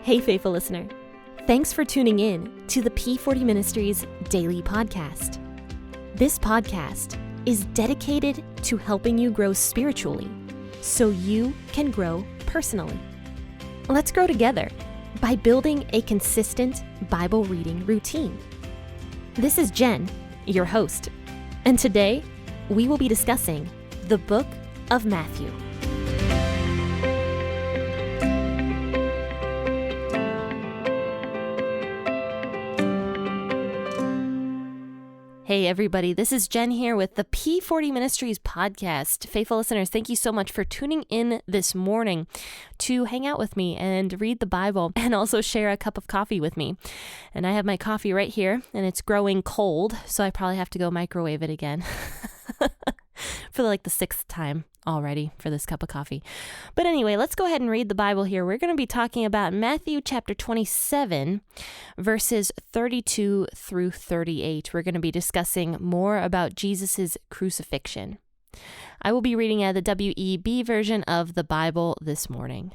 Hey, faithful listener. Thanks for tuning in to the P40 Ministries Daily Podcast. This podcast is dedicated to helping you grow spiritually so you can grow personally. Let's grow together by building a consistent Bible reading routine. This is Jen, your host, and today we will be discussing the book of Matthew. Hey everybody, this is Jen here with the P40 Ministries podcast. Faithful listeners, thank you so much for tuning in this morning to hang out with me and read the Bible and also share a cup of coffee with me. And I have my coffee right here and it's growing cold, so I probably have to go microwave it again for like the sixth time already for this cup of coffee. But anyway, let's go ahead and read the Bible here. We're going to be talking about Matthew chapter 27, verses 32 through 38. We're going to be discussing more about Jesus's crucifixion. I will be reading out the WEB version of the Bible this morning.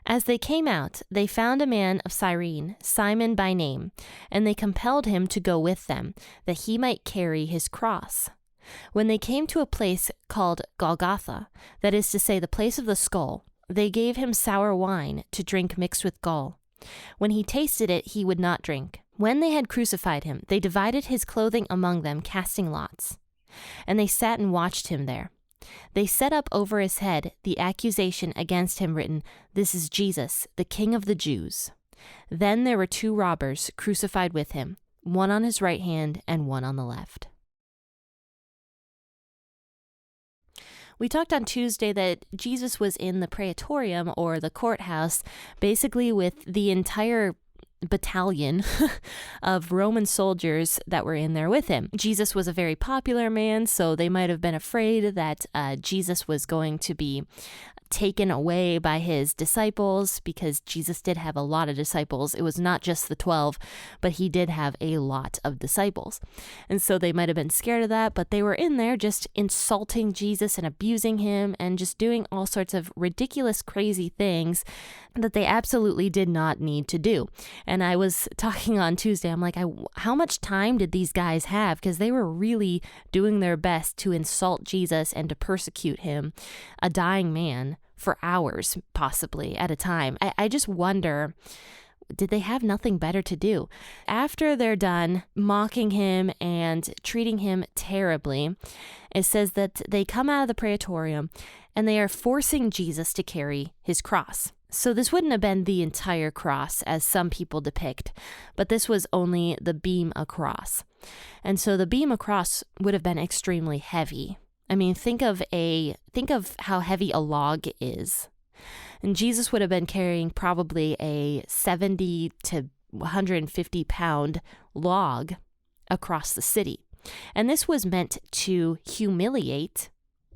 As they came out, they found a man of Cyrene, Simon by name, and they compelled him to go with them, that he might carry his cross. When they came to a place called Golgotha, that is to say, the place of the skull, they gave him sour wine to drink mixed with gall. When he tasted it, he would not drink. When they had crucified him, they divided his clothing among them, casting lots. And they sat and watched him there. They set up over his head the accusation against him written, "This is Jesus, the King of the Jews." Then there were two robbers crucified with him, one on his right hand and one on the left. We talked on Tuesday that Jesus was in the praetorium, or the courthouse, basically with the entire battalion of Roman soldiers that were in there with him. Jesus was a very popular man, so they might have been afraid that Jesus was going to be taken away by his disciples, because Jesus did have a lot of disciples. It was not just the 12, but he did have a lot of disciples. And so they might have been scared of that, but they were in there just insulting Jesus and abusing him and just doing all sorts of ridiculous, crazy things that they absolutely did not need to do. And I was talking on Tuesday, I'm like, how much time did these guys have? Because they were really doing their best to insult Jesus and to persecute him, a dying man, for hours, possibly, at a time. I just wonder, did they have nothing better to do? After they're done mocking him and treating him terribly, it says that they come out of the praetorium and they are forcing Jesus to carry his cross. So this wouldn't have been the entire cross, as some people depict, but this was only the beam across. And so the beam across would have been extremely heavy. I mean, think of how heavy a log is. And Jesus would have been carrying probably a 70 to 150 pound log across the city. And this was meant to humiliate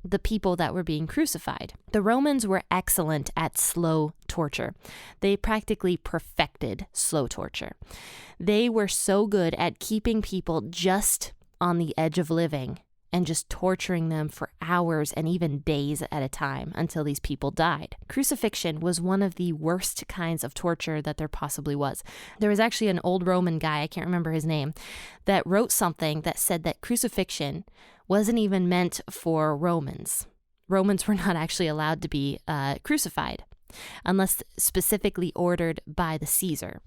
the people that were being crucified. The Romans were excellent at slow torture. They practically perfected slow torture. They were so good at keeping people just on the edge of living and just torturing them for hours and even days at a time until these people died. Crucifixion was one of the worst kinds of torture that there possibly was. There was actually an old Roman guy, I can't remember his name, that wrote something that said that crucifixion wasn't even meant for Romans. Romans were not actually allowed to be crucified unless specifically ordered by the Caesar.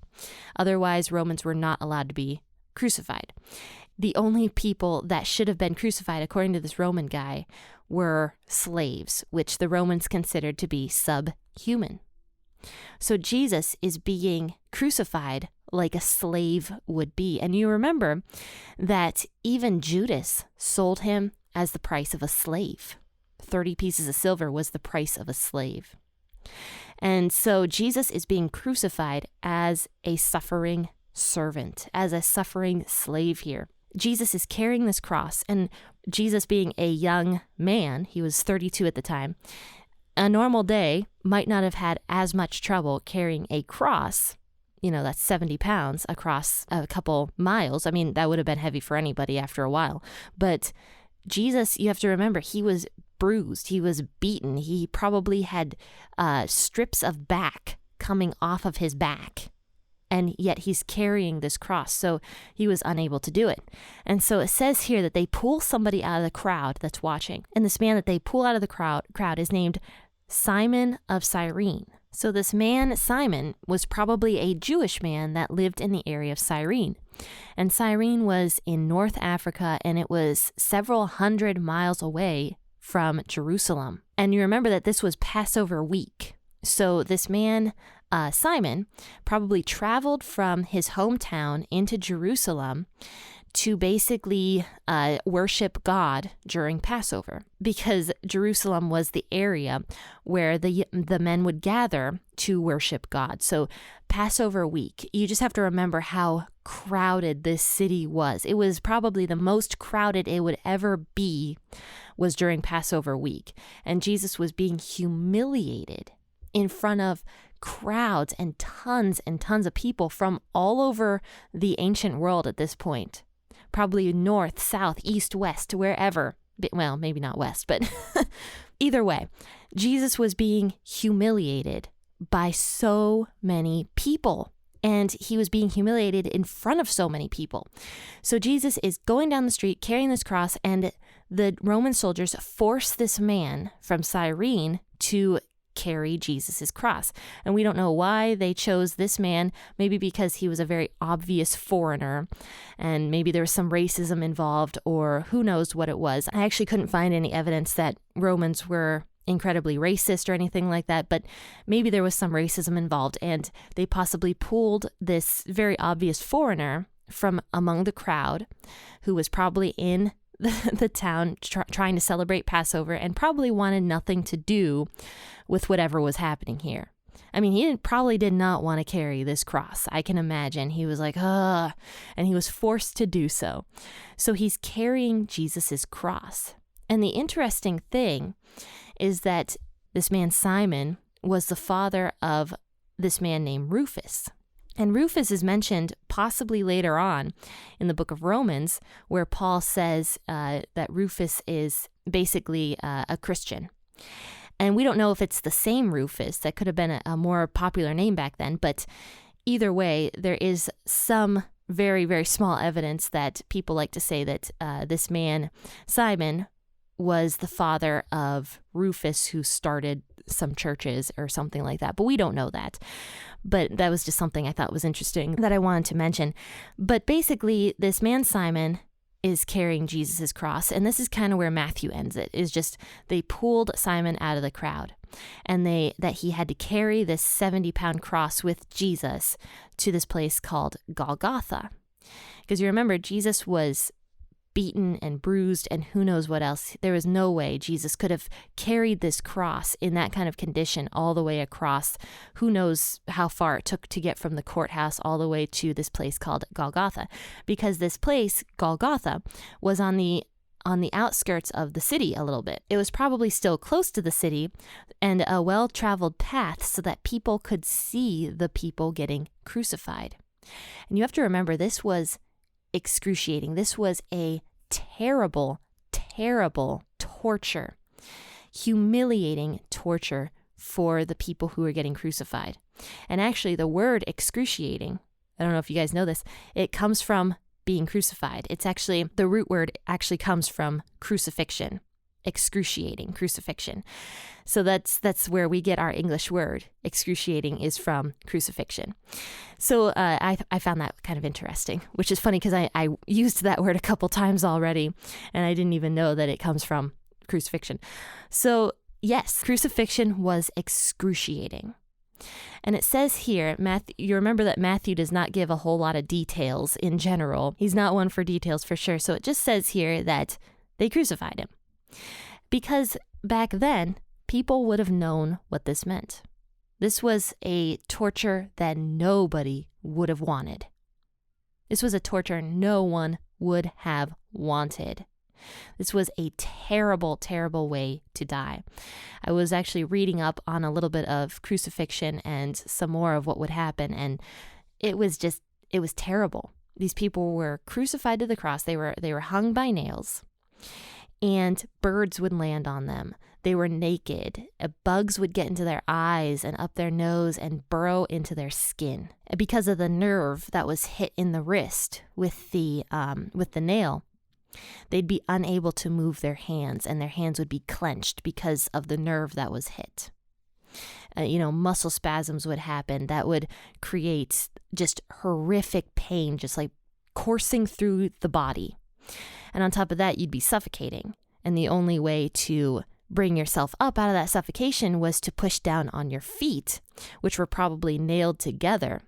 Otherwise, Romans were not allowed to be crucified. The only people that should have been crucified, according to this Roman guy, were slaves, which the Romans considered to be subhuman. So Jesus is being crucified like a slave would be. And you remember that even Judas sold him as the price of a slave. 30 pieces of silver was the price of a slave. And so Jesus is being crucified as a suffering servant, as a suffering slave here. Jesus is carrying this cross, and Jesus being a young man, he was 32 at the time, a normal day might not have had as much trouble carrying a cross, that's 70 pounds across a couple miles. I mean, that would have been heavy for anybody after a while. But Jesus, you have to remember, he was bruised. He was beaten. He probably had strips of back coming off of his back. And yet he's carrying this cross, so he was unable to do it. And so it says here that they pull somebody out of the crowd that's watching. And this man that they pull out of the crowd is named Simon of Cyrene. So this man, Simon, was probably a Jewish man that lived in the area of Cyrene. And Cyrene was in North Africa, and it was several hundred miles away from Jerusalem. And you remember that this was Passover week. So this man, Simon, probably traveled from his hometown into Jerusalem to basically worship God during Passover, because Jerusalem was the area where the men would gather to worship God. So Passover week, you just have to remember how crowded this city was. It was probably the most crowded it would ever be was during Passover week. And Jesus was being humiliated in front of crowds and tons of people from all over the ancient world at this point. Probably north, south, east, west, wherever. Well, maybe not west, but either way, Jesus was being humiliated by so many people. And he was being humiliated in front of so many people. So Jesus is going down the street carrying this cross, and the Roman soldiers force this man from Cyrene to carry Jesus's cross. And we don't know why they chose this man, maybe because he was a very obvious foreigner, and maybe there was some racism involved, or who knows what it was. I actually couldn't find any evidence that Romans were incredibly racist or anything like that, but maybe there was some racism involved, and they possibly pulled this very obvious foreigner from among the crowd who was probably in the town trying to celebrate Passover and probably wanted nothing to do with whatever was happening here. I mean, he probably did not want to carry this cross. I can imagine. He was like, ugh, and he was forced to do so. So he's carrying Jesus's cross. And the interesting thing is that this man Simon was the father of this man named Rufus. And Rufus is mentioned possibly later on in the book of Romans, where Paul says that Rufus is basically a Christian. And we don't know if it's the same Rufus. That could have been a more popular name back then. But either way, there is some very, very small evidence that people like to say that this man, Simon, was the father of Rufus, who started some churches or something like that. But we don't know that. But that was just something I thought was interesting that I wanted to mention. But basically, this man Simon is carrying Jesus's cross, and this is kind of where Matthew ends it, is just they pulled Simon out of the crowd, and that he had to carry this 70-pound cross with Jesus to this place called Golgotha. Because you remember, Jesus was beaten and bruised and who knows what else. There was no way Jesus could have carried this cross in that kind of condition all the way across. Who knows how far it took to get from the courthouse all the way to this place called Golgotha, because this place, Golgotha, was on the outskirts of the city a little bit. It was probably still close to the city and a well-traveled path so that people could see the people getting crucified. And you have to remember, this was excruciating. This was a terrible, terrible torture, humiliating torture for the people who were getting crucified. And actually, the word excruciating, I don't know if you guys know this, it comes from being crucified. It's actually, the root word actually comes from crucifixion, excruciating, crucifixion. So that's where we get our English word. Excruciating is from crucifixion. So I found that kind of interesting, which is funny because I used that word a couple times already, and I didn't even know that it comes from crucifixion. So yes, crucifixion was excruciating. And it says here, you remember that Matthew does not give a whole lot of details in general. He's not one for details for sure. So it just says here that they crucified him. Because back then, people would have known what this meant. This was a torture that nobody would have wanted. This was a torture no one would have wanted. This was a terrible, terrible way to die. I was actually reading up on a little bit of crucifixion and some more of what would happen, and it was terrible. These people were crucified to the cross. They were hung by nails. and birds would land on them. They were naked. Bugs would get into their eyes and up their nose and burrow into their skin. And because of the nerve that was hit in the wrist with the nail, they'd be unable to move their hands, and their hands would be clenched because of the nerve that was hit. Muscle spasms would happen that would create just horrific pain, just like coursing through the body. And on top of that, you'd be suffocating. And the only way to bring yourself up out of that suffocation was to push down on your feet, which were probably nailed together,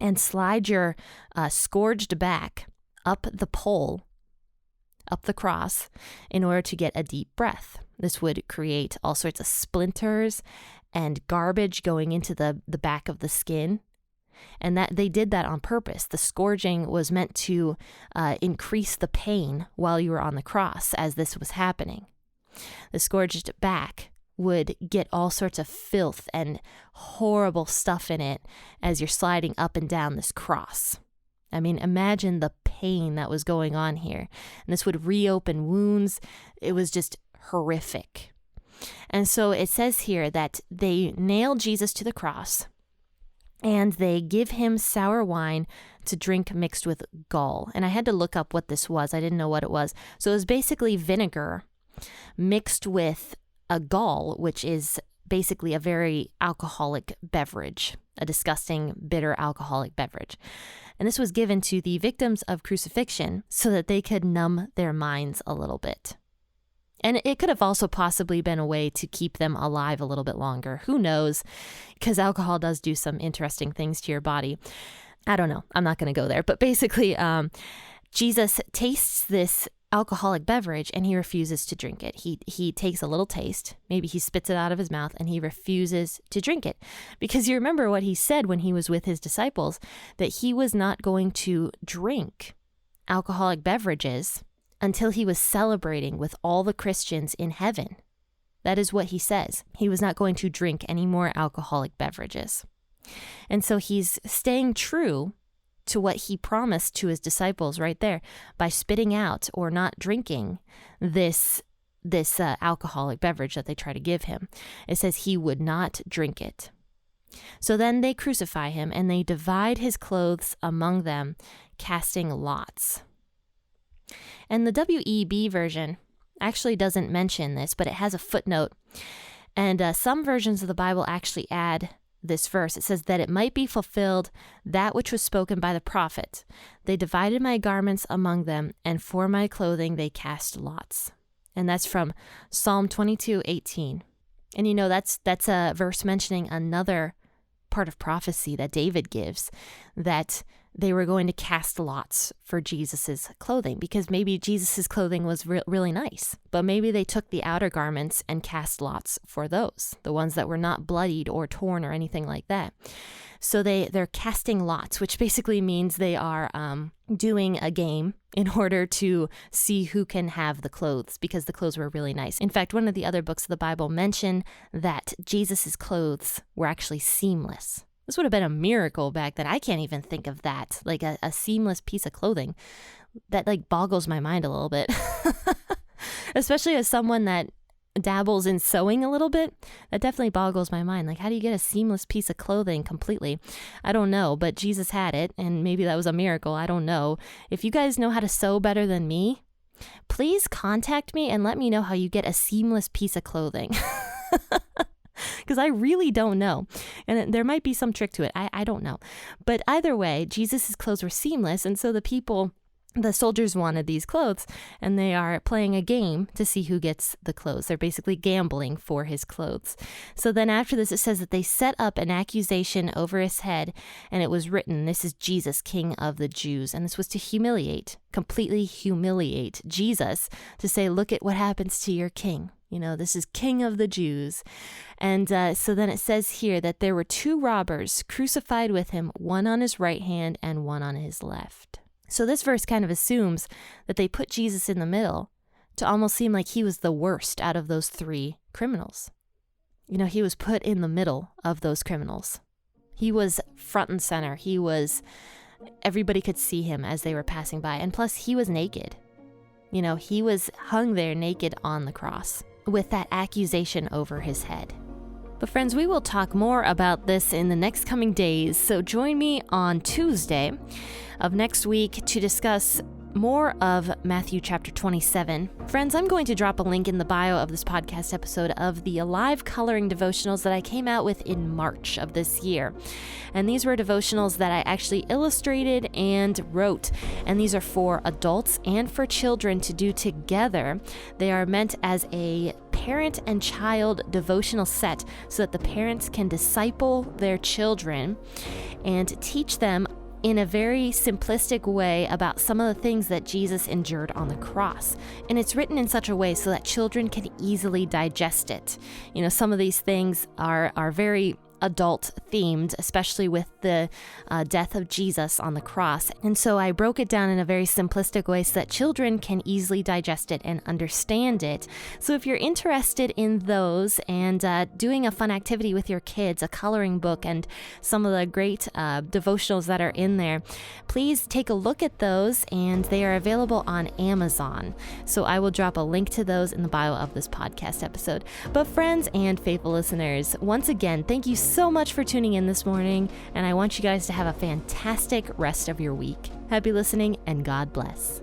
and slide your scourged back up the pole, up the cross, in order to get a deep breath. This would create all sorts of splinters and garbage going into the back of the skin. And that they did that on purpose. The scourging was meant to increase the pain while you were on the cross as this was happening. The scourged back would get all sorts of filth and horrible stuff in it as you're sliding up and down this cross. I mean, imagine the pain that was going on here. And this would reopen wounds. It was just horrific. And so it says here that they nailed Jesus to the cross, and they give him sour wine to drink mixed with gall. And I had to look up what this was. I didn't know what it was. So it was basically vinegar mixed with a gall, which is basically a very alcoholic beverage, a disgusting, bitter alcoholic beverage. And this was given to the victims of crucifixion so that they could numb their minds a little bit. And it could have also possibly been a way to keep them alive a little bit longer. Who knows? Because alcohol does do some interesting things to your body. I don't know. I'm not going to go there. But basically, Jesus tastes this alcoholic beverage and he refuses to drink it. He takes a little taste. Maybe he spits it out of his mouth and he refuses to drink it. Because you remember what he said when he was with his disciples, that he was not going to drink alcoholic beverages until he was celebrating with all the Christians in heaven. That is what he says. He was not going to drink any more alcoholic beverages. And so he's staying true to what he promised to his disciples right there by spitting out or not drinking this alcoholic beverage that they try to give him. It says he would not drink it. So then they crucify him and they divide his clothes among them, casting lots. And the WEB version actually doesn't mention this, but it has a footnote. And some versions of the Bible actually add this verse. It says that it might be fulfilled that which was spoken by the prophet. They divided my garments among them, and for my clothing they cast lots. And that's from Psalm 22:18. And that's a verse mentioning another part of prophecy that David gives, that they were going to cast lots for Jesus's clothing, because maybe Jesus's clothing was really nice, but maybe they took the outer garments and cast lots for those, the ones that were not bloodied or torn or anything like that. So they're casting lots, which basically means they are doing a game in order to see who can have the clothes, because the clothes were really nice. In fact, one of the other books of the Bible mention that Jesus's clothes were actually seamless. This would have been a miracle back then. I can't even think of that, like a seamless piece of clothing. That boggles my mind a little bit, especially as someone that dabbles in sewing a little bit. That definitely boggles my mind. Like, how do you get a seamless piece of clothing completely? I don't know, but Jesus had it, and maybe that was a miracle. I don't know. If you guys know how to sew better than me, please contact me and let me know how you get a seamless piece of clothing. Because I really don't know. And there might be some trick to it. I don't know. But either way, Jesus' clothes were seamless. And so the soldiers wanted these clothes, and they are playing a game to see who gets the clothes. They're basically gambling for his clothes. So then after this, it says that they set up an accusation over his head, and it was written, "This is Jesus, King of the Jews." And this was to completely humiliate Jesus, to say, look at what happens to your king. This is King of the Jews. And so then it says here that there were two robbers crucified with him, one on his right hand and one on his left. So this verse kind of assumes that they put Jesus in the middle to almost seem like he was the worst out of those three criminals. He was put in the middle of those criminals. He was front and center. Everybody could see him as they were passing by. And plus, he was naked. He was hung there naked on the cross with that accusation over his head. But friends, we will talk more about this in the next coming days, so join me on Tuesday of next week to discuss more of Matthew chapter 27. Friends, I'm going to drop a link in the bio of this podcast episode of the Alive Coloring devotionals that I came out with in March of this year. And these were devotionals that I actually illustrated and wrote. And these are for adults and for children to do together. They are meant as a parent and child devotional set so that the parents can disciple their children and teach them in a very simplistic way about some of the things that Jesus endured on the cross. And it's written in such a way so that children can easily digest it. Some of these things are very adult themed, especially with the death of Jesus on the cross. And so I broke it down in a very simplistic way so that children can easily digest it and understand it. So if you're interested in those and doing a fun activity with your kids, a coloring book, and some of the great devotionals that are in there, please take a look at those, and they are available on Amazon. So I will drop a link to those in the bio of this podcast episode. But friends and faithful listeners, once again, thank you so much for tuning in this morning, and I want you guys to have a fantastic rest of your week. Happy listening, and God bless.